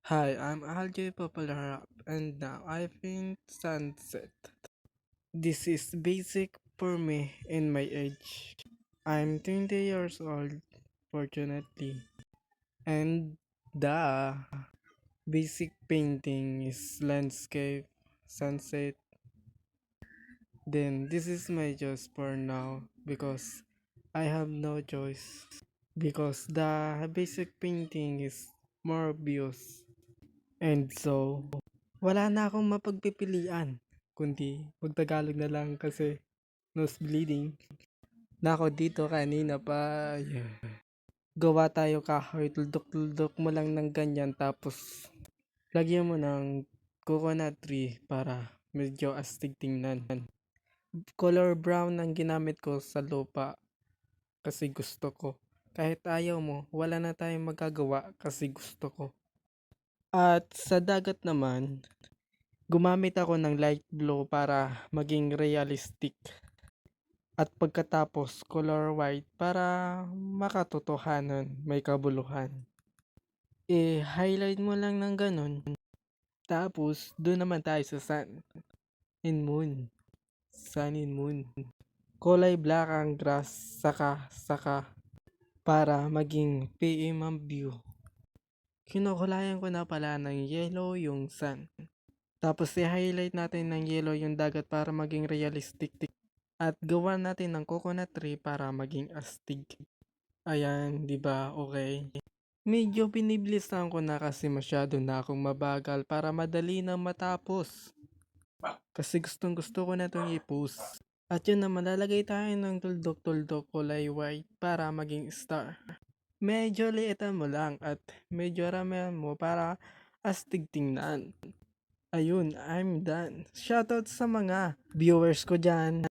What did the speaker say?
Hi, I'm Aljoy Popularap, and now I paint sunset. This is basic for me in my age. I'm 20 years old, fortunately, and the basic painting is landscape, sunset. Then this is my choice for now because I have no choice. Because the basic painting is more obvious. And so, wala na akong mapagpipilian, kundi magtagalog na lang kasi nose bleeding. Nako dito kanina pa, yeah. Gawa tayo kahoy, tuldok-tuldok mo lang ng ganyan tapos lagyan mo ng coconut tree para medyo astig tingnan. Color brown ang ginamit ko sa lupa kasi gusto ko. Kahit ayaw mo, wala na tayong magagawa kasi gusto ko. At sa dagat naman, gumamit ako ng light blue para maging realistic at pagkatapos color white para makatotohanan, may kabuluhan. Highlight mo lang ng ganun. Tapos, doon naman tayo sa sun and moon. Sun and moon. Kulay black ang grass, saka para maging PM ang view. Kinukulayan ko na pala ng yellow yung sun. Tapos i-highlight natin ng yellow yung dagat para maging realistic. At gawa natin ng coconut tree para maging astig. Ayan, 'di ba? Okay. Medyo binibilisan ko na kasi masyado na akong mabagal para madali na matapos. Kasi gustong gusto ko na itong i-post. At yun naman, lalagay tayo ng tuldok-tuldok kulay white para maging star. Medyo liitan mo lang at medyo ramihan mo para astig tingnan. Ayun, I'm done. Shoutout sa mga viewers ko dyan.